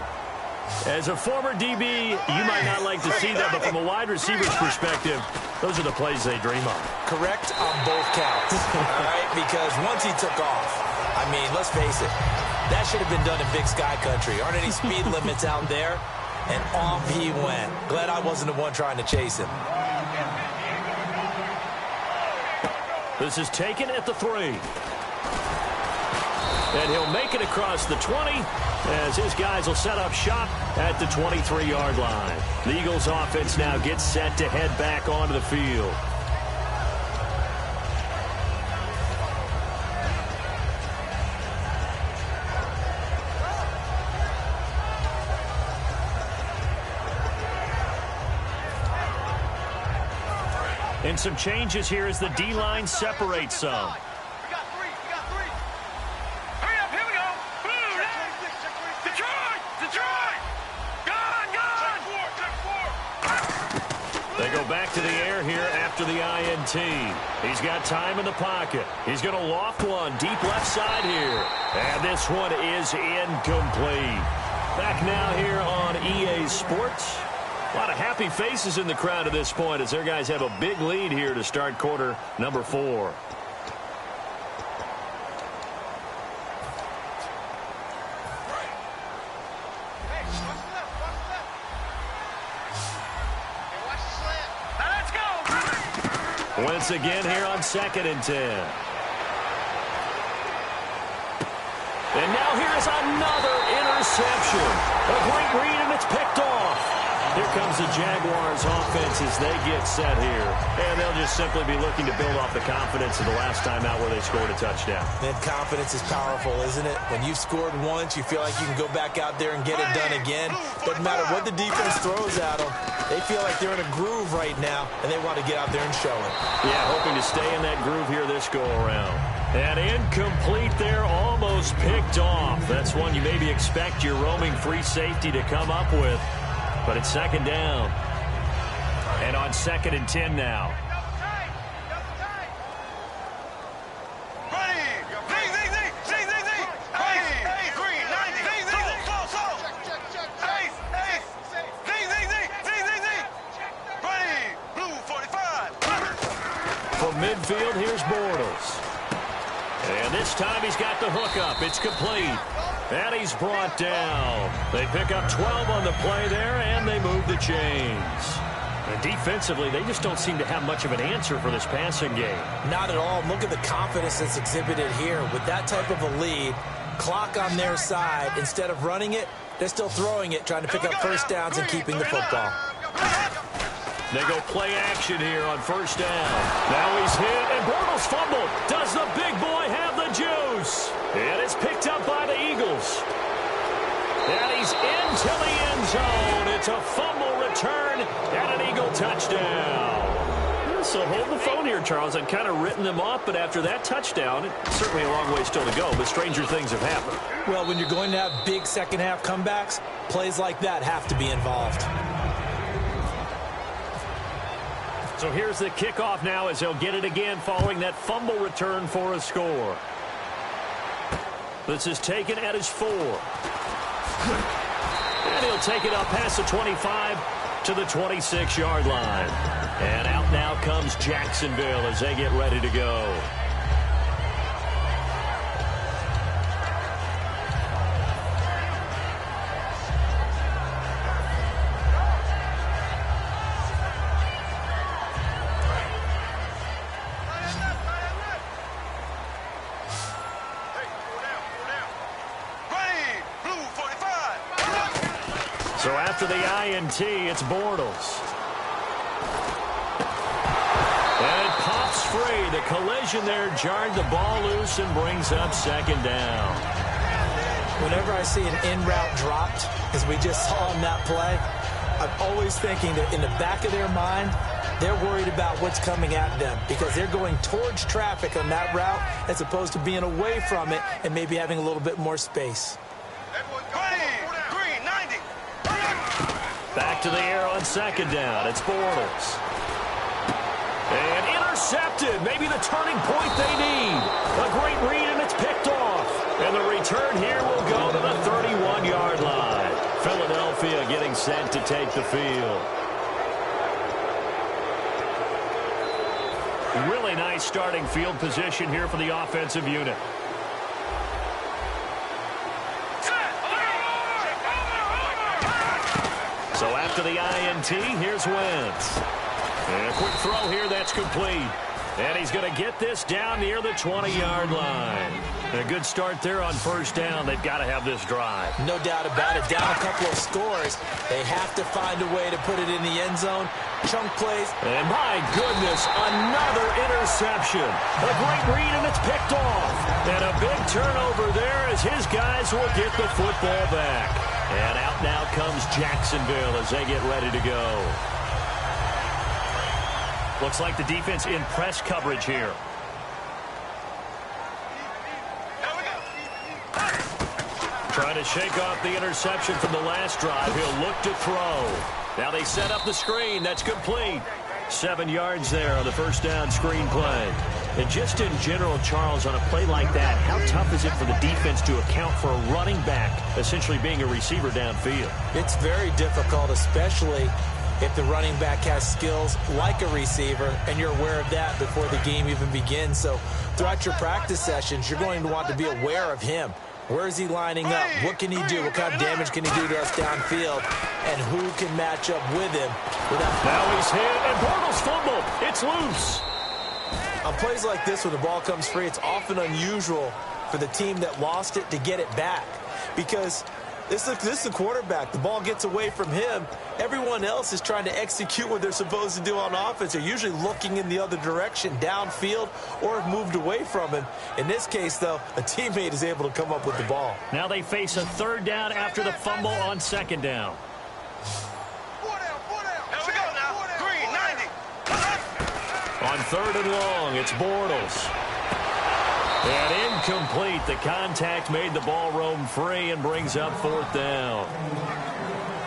As a former DB, you might not like to see that, but from a wide receiver's perspective, those are the plays they dream of. Correct on both counts, all right? Because once he took off, I mean, let's face it, that should have been done in Big Sky Country. Aren't any speed limits out there? And off he went. Glad I wasn't the one trying to chase him. This is taken at the 3. And he'll make it across the 20 as his guys will set up shop at the 23-yard line. The Eagles offense now gets set to head back onto the field. And some changes here as the D-line separates some. We got three. Hurry up, here we go. Boom, Detroit. Gone. Check 4. They go back to the air here after the INT. He's got time in the pocket. He's going to loft one deep left side here. And this one is incomplete. Back now here on EA Sports. A lot of happy faces in the crowd at this point as their guys have a big lead here to start quarter number 4. Once again here on 2nd and 10. And now here is another interception. A great read, and it's picked off. Here comes the Jaguars offense as they get set here. And they'll just simply be looking to build off the confidence of the last time out where they scored a touchdown. Man, confidence is powerful, isn't it? When you've scored once, you feel like you can go back out there and get it done again. Doesn't matter what the defense throws at them. They feel like they're in a groove right now, and they want to get out there and show it. Yeah, hoping to stay in that groove here this go-around. And incomplete there, almost picked off. That's one you maybe expect your roaming free safety to come up with. But it's 2nd down. And on 2nd and 10 now. From midfield, here's Bortles. And this time he's got the hook up. It's complete. And he's brought down. They pick up 12 on the play there, and they move the chains. And defensively, they just don't seem to have much of an answer for this passing game. Not at all. Look at the confidence that's exhibited here. With that type of a lead, clock on their side, instead of running it, they're still throwing it, trying to pick up first downs and keeping the football. They go play action here on 1st down. Now he's hit, and Bortles fumbled. Does the big boy have the juice? And it's picked up by the Eagles. And he's into the end zone. It's a fumble return and an Eagle touchdown. So hold the phone here, Charles. I'd kind of written them off, but after that touchdown, it's certainly a long way still to go, but stranger things have happened. Well, when you're going to have big second-half comebacks, plays like that have to be involved. So here's the kickoff now as they'll get it again following that fumble return for a score. This is taken at his 4. And he'll take it up past the 25 to the 26-yard line. And out now comes Jacksonville as they get ready to go. So after the INT, it's Bortles. And it pops free. The collision there jarred the ball loose and brings up 2nd down. Whenever I see an in-route dropped, as we just saw in that play, I'm always thinking that in the back of their mind, they're worried about what's coming at them because they're going towards traffic on that route as opposed to being away from it and maybe having a little bit more space. Back to the air on 2nd down. It's Bortles. And intercepted. Maybe the turning point they need. A great read, and it's picked off. And the return here will go to the 31-yard line. Philadelphia getting set to take the field. Really nice starting field position here for the offensive unit. So after the INT, here's Wentz. And a quick throw here, that's complete. And he's going to get this down near the 20-yard line. A good start there on first down. They've got to have this drive. No doubt about it. Down a couple of scores. They have to find a way to put it in the end zone. Chunk plays. And my goodness, another interception. A great read, and it's picked off. And a big turnover there as his guys will get the football back. And out now comes Jacksonville as they get ready to go. Looks like the defense in press coverage here. Trying to shake off the interception from the last drive. He'll look to throw. Now they set up the screen. That's complete. 7 yards there on the first down screen play. And just in general, Charles, on a play like that, how tough is it for the defense to account for a running back essentially being a receiver downfield? It's very difficult, especially if the running back has skills like a receiver, and you're aware of that before the game even begins. So throughout your practice sessions, you're going to want to be aware of him. Where is he lining up? What can he do? What kind of damage can he do to us downfield? And who can match up with him? Now he's hit, and Bortles fumbled. It's loose. On plays like this, when the ball comes free, it's often unusual for the team that lost it to get it back. Because this is the quarterback. The ball gets away from him. Everyone else is trying to execute what they're supposed to do on offense. They're usually looking in the other direction, downfield, or have moved away from him. In this case, though, a teammate is able to come up with the ball. Now they face a third down after the fumble on second down. Here we go now. Green, 90. On third and long, it's Bortles. And incomplete. The contact made the ball roam free and brings up fourth down.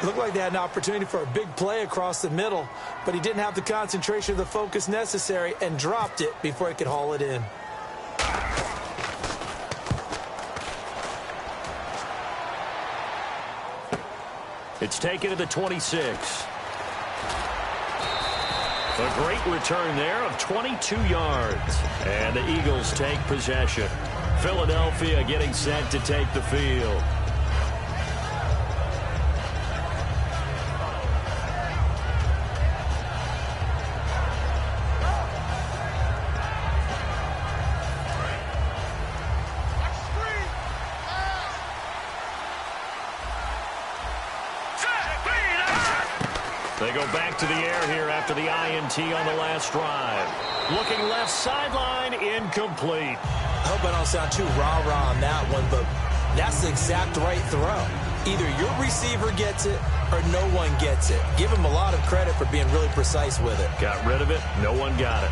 It looked like they had an opportunity for a big play across the middle, but he didn't have the concentration or the focus necessary and dropped it before he could haul it in. It's taken to the 26. A great return there of 22 yards. And the Eagles take possession. Philadelphia getting set to take the field. They go back to the air here after the INT on the last drive. Looking left sideline, incomplete. I hope I don't sound too rah-rah on that one, but that's the exact right throw. Either your receiver gets it or no one gets it. Give him a lot of credit for being really precise with it. Got rid of it. No one got it.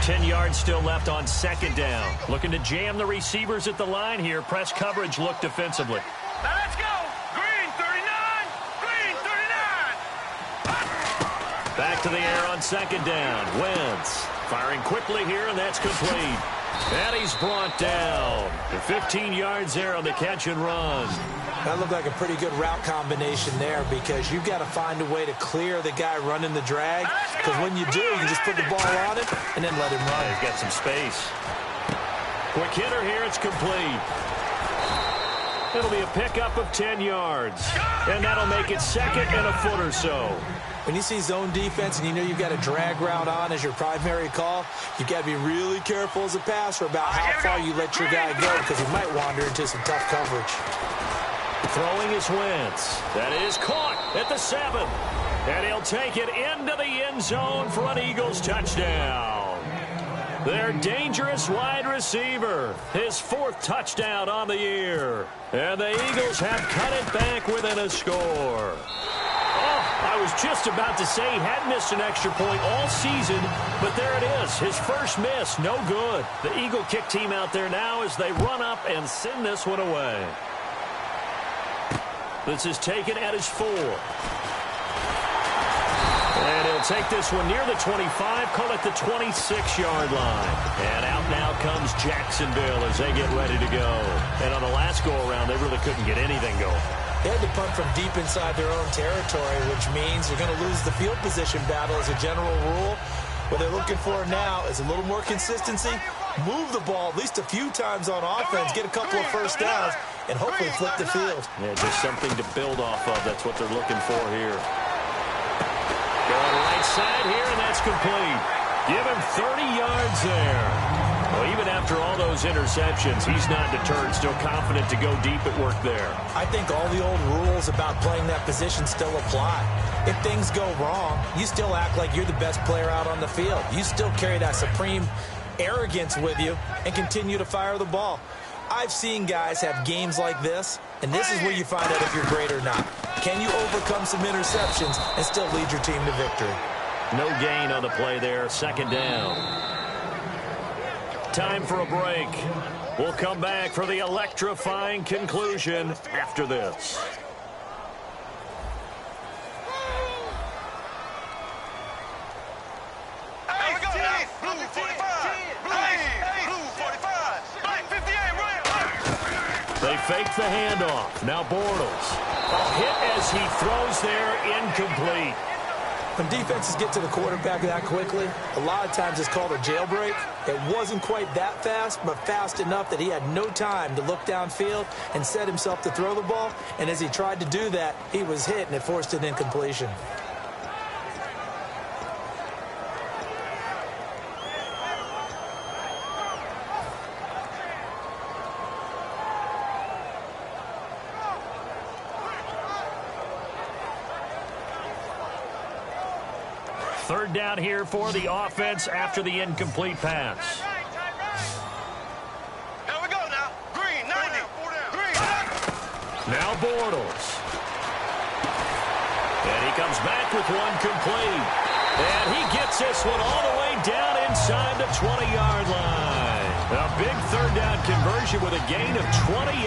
Ten yards still left on second down. Looking to jam the receivers at the line here. Press coverage look defensively. Now let's go. Green, 39. Green, 39. Back to the air on second down. Wentz firing quickly here, and that's complete. And he's brought down. 15 yards there on the catch and run. That looked like a pretty good route combination there because you've got to find a way to clear the guy running the drag. Because when you do, you just put the ball on it and then let him run. He's got some space. Quick hitter here. It's complete. It'll be a pickup of 10 yards. And that'll make it second and a foot or so. When you see zone defense and you know you've got a drag route on as your primary call, you've got to be really careful as a passer about how far you let your guy go because he might wander into some tough coverage. Throwing is Wentz. That is caught at the 7. And he'll take it into the end zone for an Eagles touchdown. Their dangerous wide receiver. His 4th touchdown on the year. And the Eagles have cut it back within a score. Oh, I was just about to say he hadn't missed an extra point all season, but there it is. His first miss, no good. The Eagle kick team out there now as they run up and send this one away. This is taken at his 4. And he'll take this one near the 25, call it the 26-yard line. And out now comes Jacksonville as they get ready to go. And on the last go-around, they really couldn't get anything going. They had to punt from deep inside their own territory, which means you're going to lose the field position battle as a general rule. What they're looking for now is a little more consistency, move the ball at least a few times on offense, get a couple of first downs, and hopefully flip the field. Yeah, just something to build off of. That's what they're looking for here. Going right side here, and that's complete. Give him 30 yards there. Well, even after all those interceptions, he's not deterred, still confident to go deep at work there. I think all the old rules about playing that position still apply. If things go wrong, you still act like you're the best player out on the field. You still carry that supreme arrogance with you and continue to fire the ball. I've seen guys have games like this, and this is where you find out if you're great or not. Can you overcome some interceptions and still lead your team to victory? No gain on the play there, second down. Time for a break. We'll come back for the electrifying conclusion after this. Hey, we go now. Blue 45. Blue 45. Black 58, real. They fake the handoff. Now Bortles. A hit as he throws there, incomplete. When defenses get to the quarterback that quickly, a lot of times it's called a jailbreak. It wasn't quite that fast, but fast enough that he had no time to look downfield and set himself to throw the ball. And as he tried to do that, he was hit, and it forced an incompletion. Third down here for the offense after the incomplete pass. Here we go now. Green, 90. Green. Now Bortles. And he comes back with one complete. And he gets this one all the way down inside the 20-yard line. A big third down conversion with a gain of 28.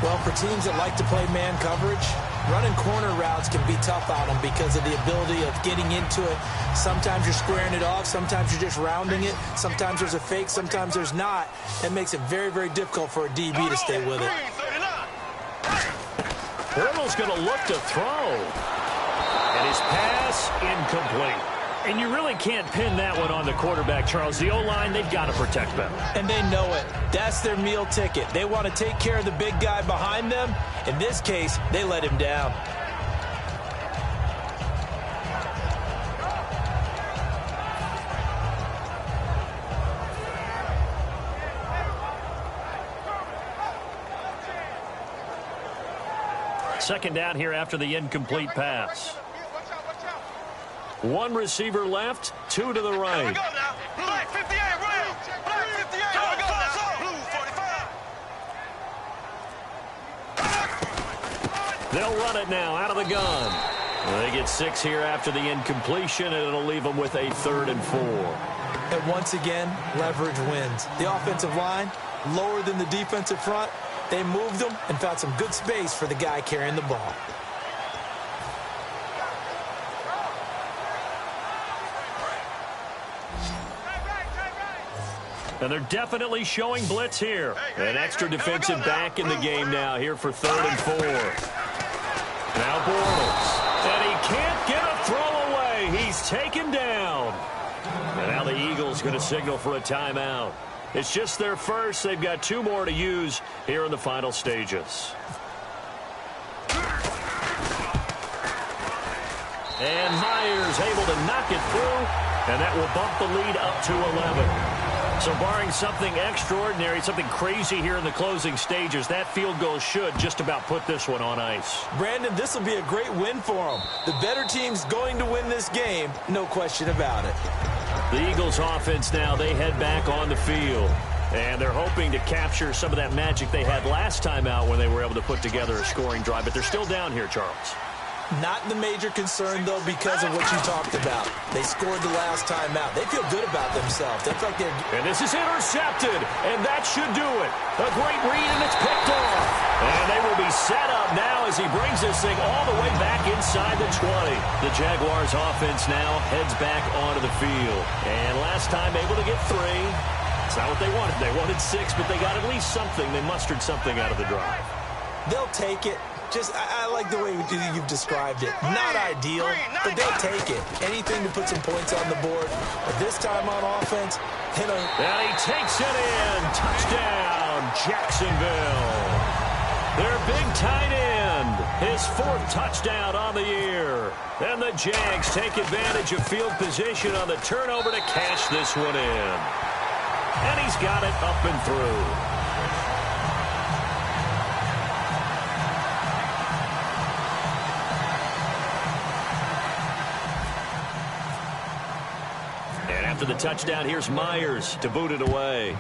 Well, for teams that like to play man coverage, running corner routes can be tough on them because of the ability of getting into it. Sometimes you're squaring it off. Sometimes you're just rounding it. Sometimes there's a fake. Sometimes there's not. That makes it very, very difficult for a DB to stay with it. Bortles going to look to throw. And his pass incomplete. And you really can't pin that one on the quarterback, Charles. The O-line, they've got to protect them. And they know it. That's their meal ticket. They want to take care of the big guy behind them. In this case, they let him down. Second down here after the incomplete pass. One receiver left, two to the right. Here we go now. Black 58, real. Black 58, here we go now. Blue 45. They'll run it now out of the gun. They get 6 here after the incompletion, and it'll leave them with a 3rd and 4. And once again, leverage wins. The offensive line, lower than the defensive front. They moved them and found some good space for the guy carrying the ball. And they're definitely showing blitz here. An extra defensive back in the game now here for 3rd and 4. Now Bortles. And he can't get a throw away. He's taken down. And now the Eagles going to signal for a timeout. It's just their first. They've got 2 more to use here in the final stages. And Myers able to knock it through. And that will bump the lead up to 11. So barring something extraordinary, something crazy here in the closing stages, that field goal should just about put this one on ice. Brandon, this will be a great win for them. The better team's going to win this game, no question about it. The Eagles offense now, they head back on the field. And they're hoping to capture some of that magic they had last time out when they were able to put together a scoring drive. But they're still down here, Charles. Not the major concern, though, because of what you talked about. They scored the last time out. They feel good about themselves. They feel like they're... And this is intercepted, and that should do it. A great read, and it's picked off. And they will be set up now as he brings this thing all the way back inside the 20. The Jaguars offense now heads back onto the field. And last time able to get 3. It's not what they wanted. They wanted 6, but they got at least something. They mustered something out of the drive. They'll take it. Just, I like the way you've described it. Not ideal, but they'll take it. Anything to put some points on the board. But this time on offense, and he takes it in. Touchdown, Jacksonville. Their big tight end. His 4th touchdown on the year. And the Jags take advantage of field position on the turnover to cash this one in. And he's got it up and through. And after the touchdown, here's Myers to boot it away.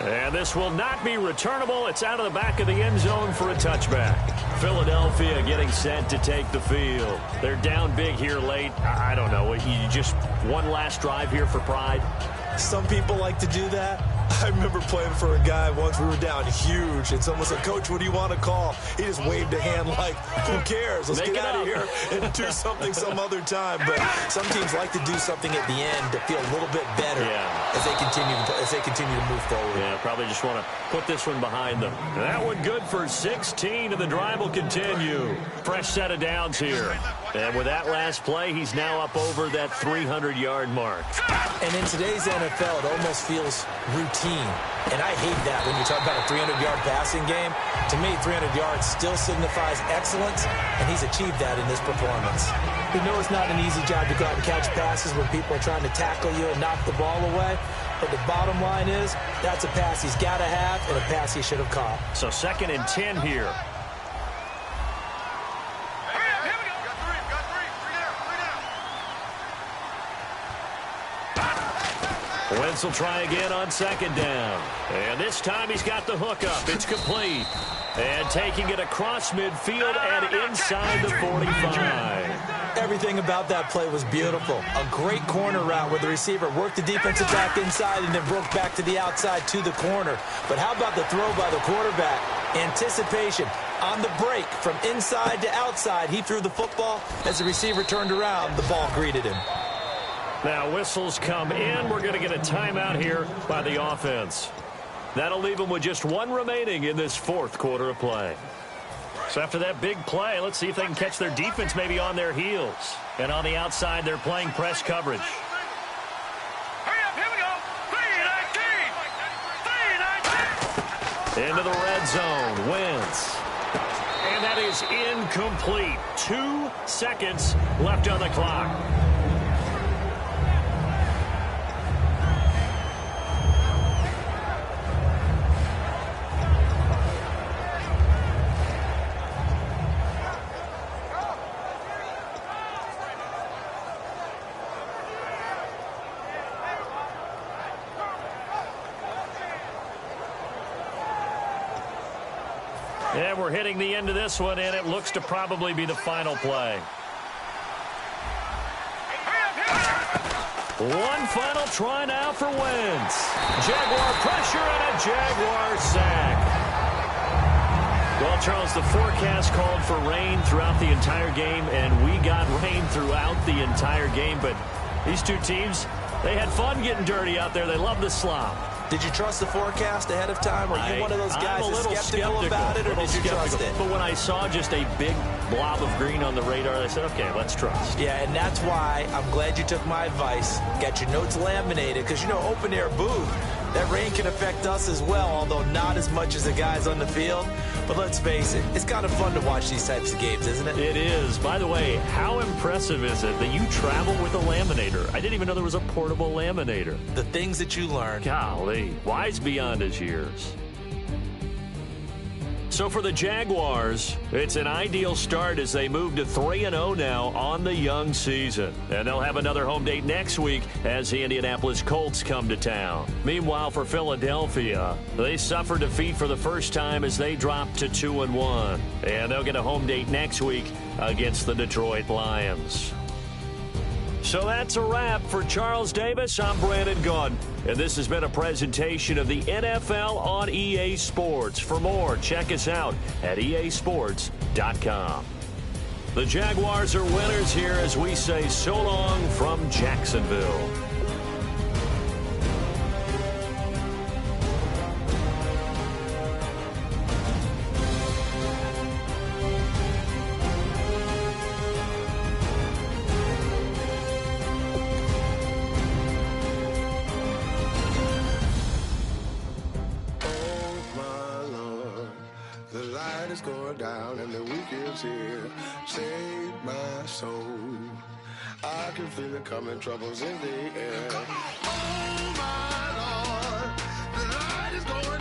And this will not be returnable. It's out of the back of the end zone for a touchback. Philadelphia getting set to take the field. They're down big here late. I don't know. You just one last drive here for pride? Some people like to do that. I remember playing for a guy once. We were down huge, and someone said, "Coach, what do you want to call?" He just waved a hand like, "Who cares? Let's get out of here and do something some other time." But some teams like to do something at the end to feel a little bit better as they continue to move forward. Yeah, probably just want to put this one behind them. And that one good for 16, and the drive will continue. Fresh set of downs here. And with that last play, he's now up over that 300-yard mark. And in today's NFL, it almost feels routine. And I hate that when you talk about a 300-yard passing game. To me, 300 yards still signifies excellence, and he's achieved that in this performance. We know it's not an easy job to go out and catch passes when people are trying to tackle you and knock the ball away. But the bottom line is, that's a pass he's got to have and a pass he should have caught. So 2nd and 10 here. Wentz will try again on 2nd down. And this time he's got the hook up. It's complete. And taking it across midfield and inside the 45. Everything about that play was beautiful. A great corner route where the receiver worked the defensive back inside and then broke back to the outside to the corner. But how about the throw by the quarterback? Anticipation on the break from inside to outside. He threw the football. As the receiver turned around, the ball greeted him. Now whistles come in. We're going to get a timeout here by the offense. That'll leave them with just one remaining in this 4th quarter of play. So after that big play, let's see if they can catch their defense maybe on their heels. And on the outside, they're playing press coverage. Hurry up, here we go. 3-19. Into the red zone. Wentz. And that is incomplete. 2 seconds left on the clock. And we're hitting the end of this one, and it looks to probably be the final play. One final try now for Wentz. Jaguar pressure and a Jaguar sack. Well, Charles, the forecast called for rain throughout the entire game, and we got rain throughout the entire game. But these two teams, they had fun getting dirty out there. They love the slop. Did you trust the forecast ahead of time? Are you one of those guys that's skeptical about it, or did you trust it? But when I saw just a big blob of green on the radar, I said, okay, let's trust. Yeah, and that's why I'm glad you took my advice. Got your notes laminated, because, you know, open-air booth, that rain can affect us as well, although not as much as the guys on the field. But let's face it, it's kind of fun to watch these types of games, isn't it? It is. By the way, how impressive is it that you travel with a laminator? I didn't even know there was a portable laminator. The things that you learn. Golly, wise beyond his years. So for the Jaguars, it's an ideal start as they move to 3-0 now on the young season. And they'll have another home date next week as the Indianapolis Colts come to town. Meanwhile, for Philadelphia, they suffer defeat for the first time as they drop to 2-1. And they'll get a home date next week against the Detroit Lions. So that's a wrap. For Charles Davis, I'm Brandon Gaudin, and this has been a presentation of the NFL on EA Sports. For more, check us out at easports.com. The Jaguars are winners here as we say so long from Jacksonville. going down and the weekend's here. Save my soul. I can feel it coming, troubles in the air. Oh my Lord, the light is going